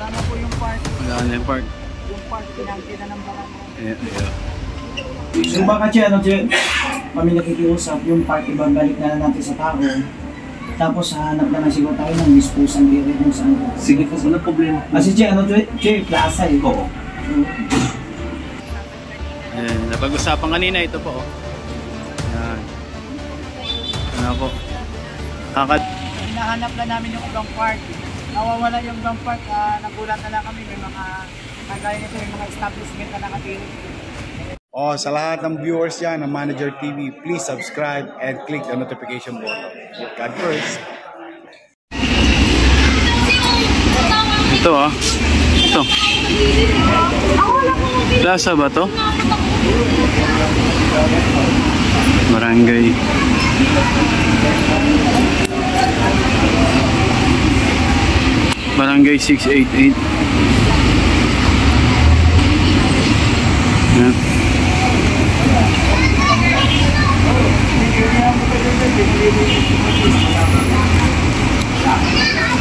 Wala na po yung park. Wala na yung park. Yung park, pinangkin na ng barangay. Yeah. So baka kami nakikiusap, yung park ibabalik na natin sa tao. Tapos hanap na siguro tayo ng disposal area kung saan. Sige po, wala problema. Kasi plaza eh. Oo. Napag-usapan kanina ito po. Yan. Ano po? Hinahanap na namin yung ibang park. Nawawala yung ibang park. Nagulat na lang kami. May mga kagaya nito, may mga establishment na nakatili. Sa lahat ng viewers yan ng Manager TV, please subscribe and click the notification button. God first. Ito ito. Plaza ba to? Barangay. Barangay 688. Yan.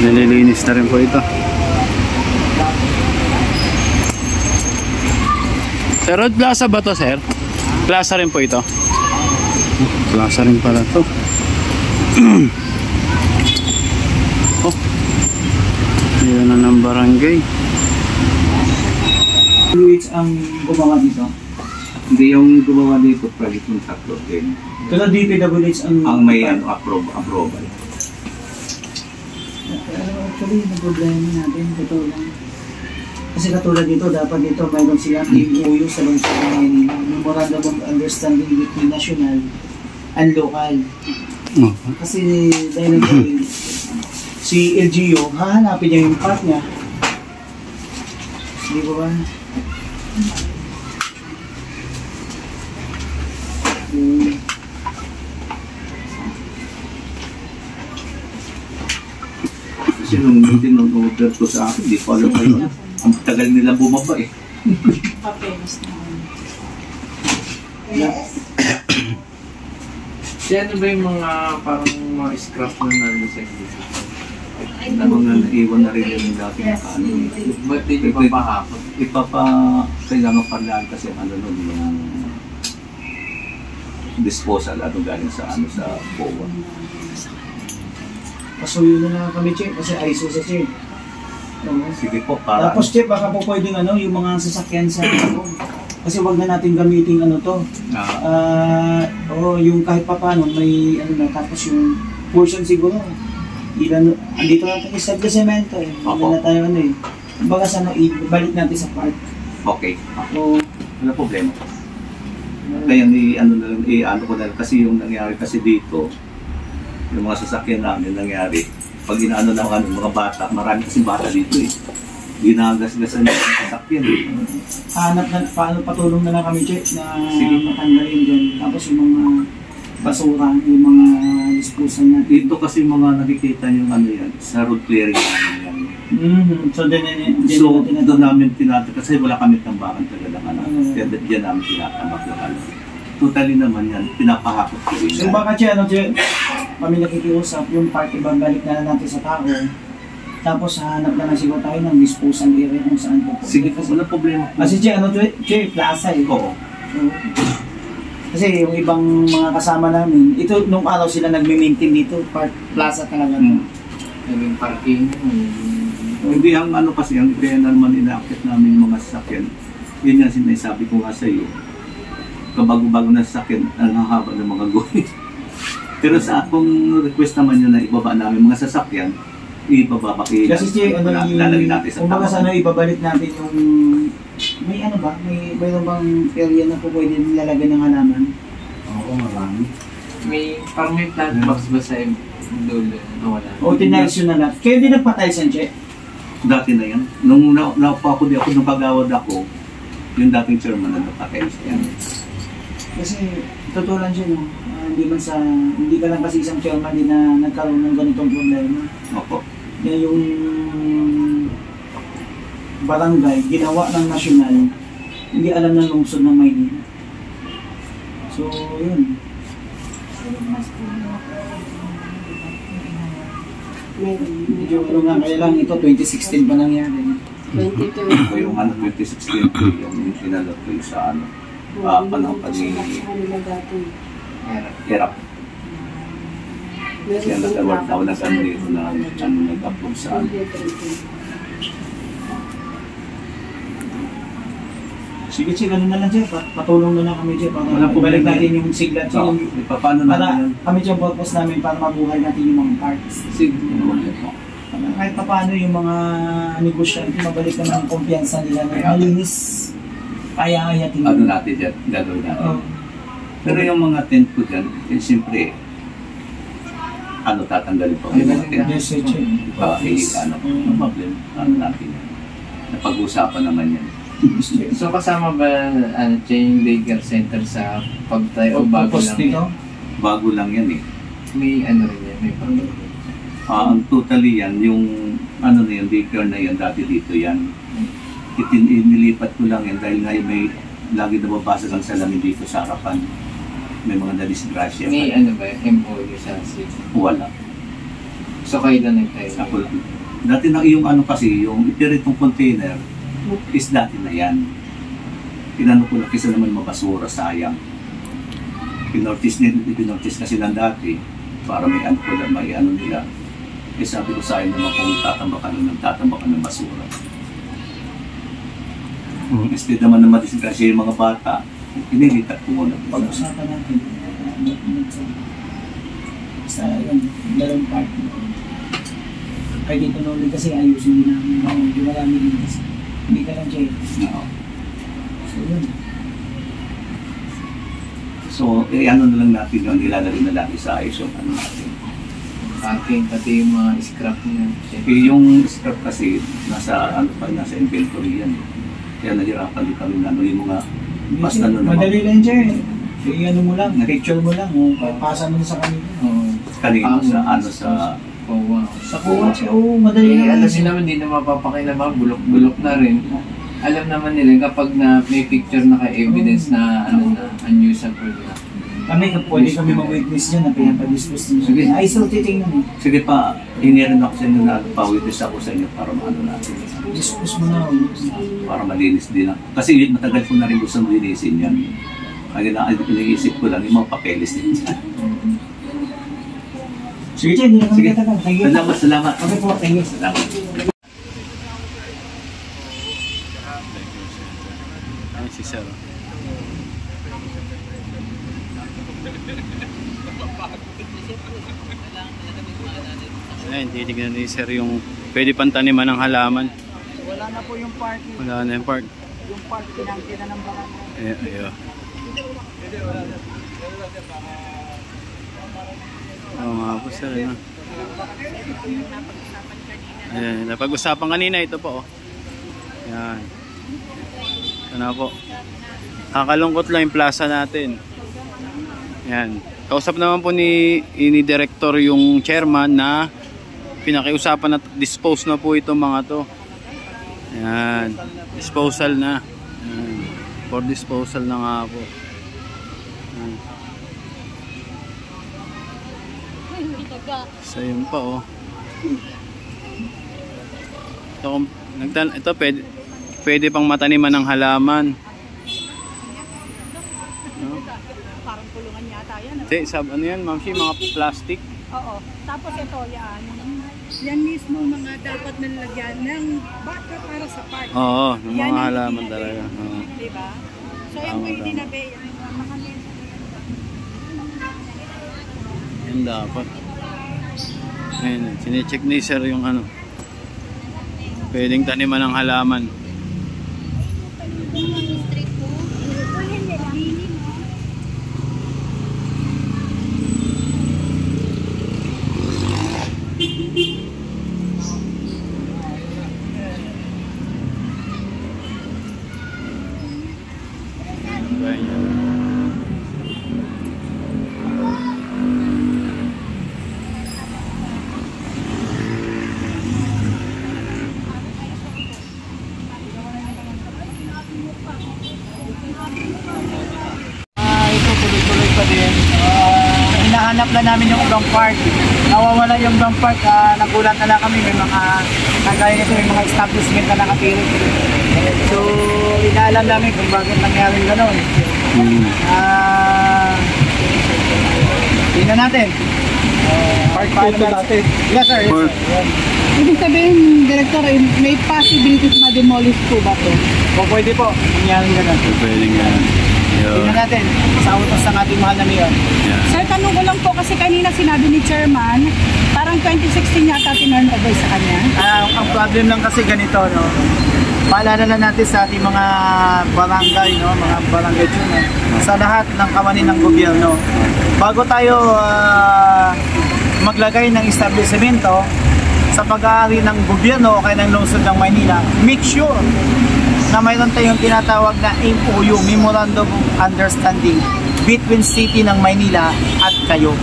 Nililinis na rin po ito. Sir, Road Plaza ba to, sir? Plaza rin po ito. Plaza rin pala to. Oh, yun na ng barangay. Luis ang gumawa dito? Hindi yung gumawa dito, private contractor din. Kaya DPWH ang may approval. Actually, yung problema natin, ito lang. Kasi katulad dito, dapat dito mayroon silang MOU sa lungsod ng Manila. Memorandum of Understanding between national and local. Kasi dahil si LGU, hahanapin niya yung part niya. Hindi ba ba? Kasi nung order ko sa akin, di ko alam kayo. Ang tagal nila bumaba eh. Papeles na. Ano ba yung mga parang mga scrap na nandun sa exhibit? Na mga naiwan na rin yung dating nakaano. Ba't din yung papahapon? Kailangan parlaan kasi nun yung disposal galing sa BOA. Pasuyo na lang kami, Che, kasi ISO sa Che. Sige po, para. Tapos, Che, baka po pwedeng yung mga sasakyan sa kasi wag na natin gamitin yung kahit pa paano may tapos yung portion siguro andito natin establishmento hindi na tayo baga sana ibalik natin sa park. Okay. Wala problema. Kaya i-ano ko na kasi yung nangyari kasi dito yung mga sasakyan namin nangyari pag inaano ng mga bata, marami kasi bata dito ginagasgasan ng sasakyan. Hanap na, patulong na lang kami, Che, na patanggalin dyan. Tapos yung mga basura, yung mga disposal na. Dito kasi mga nakikita yung yan, sa road clearing namin yan. So, doon namin tinatambak kasi wala kami tambakan talaga ng kaya diyan namin tinatambak yung totally naman yan, pinapahakot ko rin. So, baka, Che, kami nakikiusap, yung park ibabalik na natin sa tao. Tapos hanap na siguro tayo ng disposal area kung saan po. Sige po, wala problema. Kasi Che, plaza eh. Oo. Kasi yung ibang mga kasama namin, ito nung araw sila nagme-maintain dito, plaza talaga. Naging parking. Hindi ang kasi, ang ideya naman inaakit namin yung mga sasakyan. Yun nga sinasabi ko nga sa iyo. Kabago-bago na sasakyan, ang hahaba ng mga guhit. Pero sa akong request naman yun na ibaba namin mga sasakyan, ibababaki. Kasi Che, lalagyan natin sa kumbaga sana ibabalik natin yung may mayroon bang area na po pwede nilalagay ng halaman? Oo, marami. Parang may plant box ba sa dulo na wala? O tinalis yun na lahat. Kaya hindi nagpatay sa Che? Dati na yan. Nung naupa ako nung pagawad ako, yung dating chairman na napatay siya. Kasi totoo lang siya, hindi ka lang kasi isang chairman din na nagkaroon ng ganitong problema. Opo. Na yung barangay, ginawa ng nasyonal, hindi alam ng lungsod ng Maynila. So, yun. Medyo ano nga, kaya lang ito, 2016 pa nangyari. Ito yung 2016 ko yung inalot ko yung sa panahon pa ni Erap. Kasi ang nag-award na ako dito na nag-upload sa Sige, ano na lang, Jeff. Patulong na lang kami, Jeff. Wala po balik problema. natin yung siglat. So, paano para natin yun? kami dyan purpose namin para mabuhay natin yung mga parts. Sige. Kahit pa paano yung mga negosyante, mabalik naman ang kumpiyansa nila na malinis. Kaya-ayatin. Ano natin dyan? Gagawin natin. Oh. Pero yung mga tent ko dyan, siyempre, tatanggalin pa yung mga tent. Yes, Jeff. Ang problem, natin yan. Napag-usapan naman yan. So kasama ba chain daycare center sa pagtayo o bago lang? Dito? Bago lang yan eh. May rin yan, may pagtayo. Ang totally yan, yung na yun, daycare na yan, dati dito yan. Inilipat ko lang yan dahil ngayon may lagi nababasa ng salamin dito sa harapan. May mga nadisgrasya. May ba, MOU sa city? Wala. So kayo na nagtayo? Ako, dati na yung kasi, yung itiritong container, is dati na yan. Tinanong ko lang kasi naman mabasura, sayang. Pinortis kasi lang dati para may nila. Eh sabi ko sayang naman kung tatambakan ng basura. Instead naman na madisgrasya yung mga bata, inilipat ko muna. Pag-usapan natin. Sa dalawang part. Kaya dito na ulit kasi ayusin din namin. Hindi marami din kasi. Hindi ka lang, Jay. No. So, yun. So, ano na lang natin yung nilalagay na lagi sa ayos yung natin. Pati yung mga scrap niya. Yung scrap kasi, nasa inventory yan. Kaya nahirapan din kami yung mga basta madali lang, Jay. Ano mo lang, picture mo lang. Pasa mo sa kanila. Kanino sa Wow. Sa kuha siya, madali lang. Alam nila naman, hindi na mapapakinabangan, bulok-bulok na rin. Alam naman nila kapag may picture na evidence na unusable na. Pwede kami mag-witness dyan na pinapadispose nyo. Sige. Ay, so titingnan eh. Sige pa, hinirin ako sa inyo na pa-witness ako sa inyo para natin. Dispose mo na. Para malinis din ako. Kasi matagal ko na rin gusto linisin yan. Kaya iniisip ko lang yung mga papeles din dyan. Sige, Chen, hindi naman Sige. kita ka. Salamat. Okay po, thank you. Salamat. Ano si Sir? Ayan, titignan ni Sir yung pwede pang taniman ng halaman. Wala na po yung park. Wala na yung park. Yung park, pinangkin na ng barangay. Ayan. Oo nga po, Sir. Ano? Ayan, napag-usapan kanina ito po. Ayan. Ito na po. Kakalungkot lang yung plaza natin. Ayan. Kausap naman po ni Director yung chairman na pinakiusapan na dispose na po itong mga to. Ayan. Disposal na. Ayan. For disposal na nga po. Ayan. So yun pa oh. Ito pwede pang mataniman ng halaman. No? Parang kulungan yata yan. Ano yan, Ma'am Shi? Mga plastic? Oo. Tapos ito yan. Yan mismo mga dapat nalagyan ng baka para sa park. Oo, ng Yan mga ang halaman itinabi. talaga. Oo. Diba? So yan Tama, po yung tama. itinabi. Yan dapat. Ayan, sinecheck ni Sir yung ano. Pwedeng taniman ng halaman. hinahanap na namin yung ibang part. Nawawala yung ibang part, nagulat na lang kami, may mga kagaya nito, may mga establishment na nakatira. So, inaalam namin kung bakit nangyaring gano'n. Tingnan natin. Part natin. Yes sir. Yes, sir. Ibig sabihin, Director, may possibilities ma-demolish po ba ito? O pwede po, nangyaring gano'n. Pwede nga. Tingnan natin, sa utos ng ating mahal na mayor. Sir, tanong ko lang po kasi kanina sinabi ni Chairman, parang 2016 yata tinurn over sa kanya. Ang problem lang kasi ganito, no? Maalala na natin sa ating mga barangay, no? Mga barangay dyan, no? Sa lahat ng kawani ng gobyerno. Bago tayo maglagay ng establishmento sa pag-aari ng gobyerno o kaya ng lungsod ng Maynila, make sure na mayroon tayong tinatawag na MOU, Memorandum of Understanding between City ng Maynila at kayo.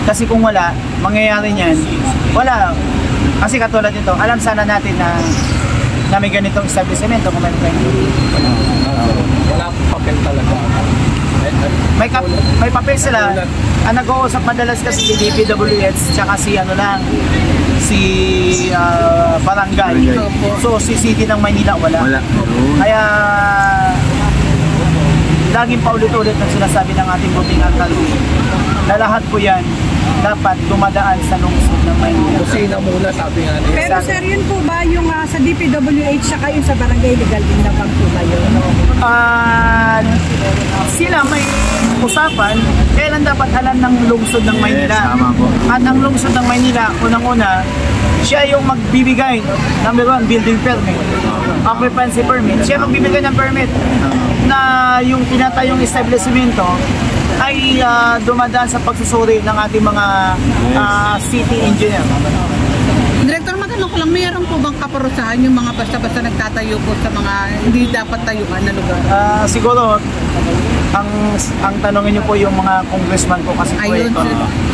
Kasi kung wala, mangyayari niyan, wala. Kasi katulad nito, alam sana natin na may ganitong establishment kung may Wala akong papel talaga. may papel sila. Ang nag-uusap madalas kasi si DPWH tsaka si barangay. So si City ng Maynila wala. Kaya laging paulit-ulit ang sinasabi ng ating buting alkalde na lahat po yan dapat dumadaan sa lungsod ng Maynila. Kusina muna, sabi nga nila. Pero sir, yun po ba yung sa DPWH saka yung sa barangay legal din na po ba yun? Sila may usapan kailan dapat alam ng lungsod ng Maynila. Yes, tama po. At ang lungsod ng Maynila, unang-una, siya yung magbibigay, number 1, building permit, occupancy permit. Siya magbibigay ng permit na yung tinatayong establishmento ay dumadaan sa pagsusuri ng ating mga city engineer. Director, matanong ko lang, mayroon po bang kaparusahan yung mga basta-basta nagtatayo po sa mga hindi dapat tayuan na lugar? Siguro, ang tanongin niyo po yung mga congressman po kasi po. Ayun,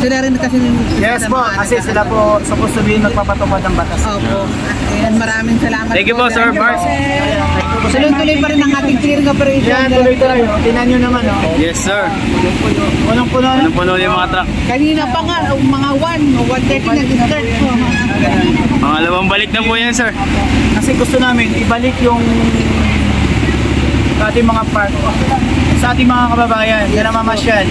sila rin kasi Yes po, kasi sila po supposed to be magpapatupad ng batas. Opo. Ayan, maraming salamat. Thank you po, Sir Mark. Tuloy-tuloy pa rin ang ating clearing operation. Yan, tuloy-tuloy. Tingnan nyo naman, oh. Yes, sir. Punong-puno na. Puno yung mga truck. Kanina pa nga, mga 1 o 1:30 nag-start po. Pangalawang balik na po yan, sir. Kasi gusto namin ibalik yung ating mga park sa ating mga kababayan na namamasyal,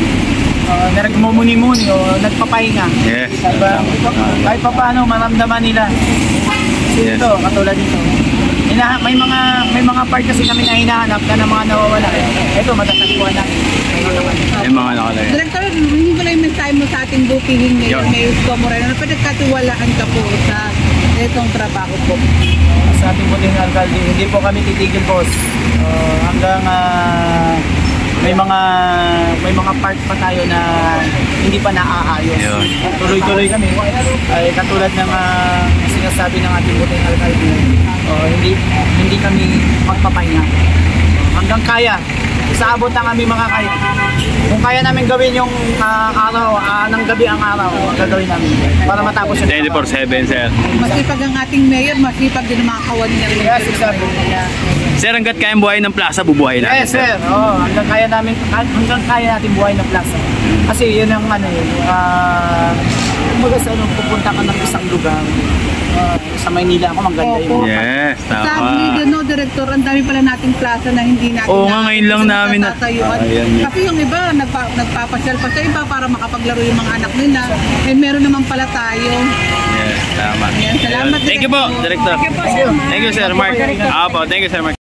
na nagmumuni-muni o nagpapahinga. Yes. Diba? Kahit pa paano maramdaman nila. Yes. Ito, katulad dito. May mga part kasi kami na hinahanap na mga nawawala. Ito, matatagpuan natin. Yung mga nakalagay. Director, hindi ko lang yung mensahe mo sa ating booking ngayon, Mayor Isko Moreno, na pinagkatiwalaan ka po sa itong trabaho po. Sa ating buting alkalde, hindi po kami titigil, boss. Hanggang may mga part pa tayo na hindi pa naaayos. Tuloy-tuloy kami. Ay katulad ng sinasabi ng ating buting alkalde, hindi kami magpapahinga. Hanggang kaya. Isaabot na kami mga kaya. Kung kaya namin gawin yung araw, ng gabi ang araw, gagawin namin para matapos yung 24/7, sir. Masipag ang ating mayor, masipag din ang mga kawani niya rin. Yes, exactly. Sir, hanggat kayang buhay ng plaza, bubuhay natin. Yes, sir. Hanggang kaya natin buhay ng plaza. Kasi yun ang pupunta ka ng isang lugar. Sa Maynila ako, maganda yung Yes, Sabi tama. no, Director, ang dami pala nating plaza na hindi natin Oo nga, ngayon lang namin na. Kasi yung iba, nagpapasyal pa sa iba para makapaglaro yung mga anak nila. And meron naman pala tayo. Yes, tama. Ayan, salamat, Thank you po, Director. Thank you po, Sir Mark. Thank you, Sir Mark. Thank you, Sir Mark.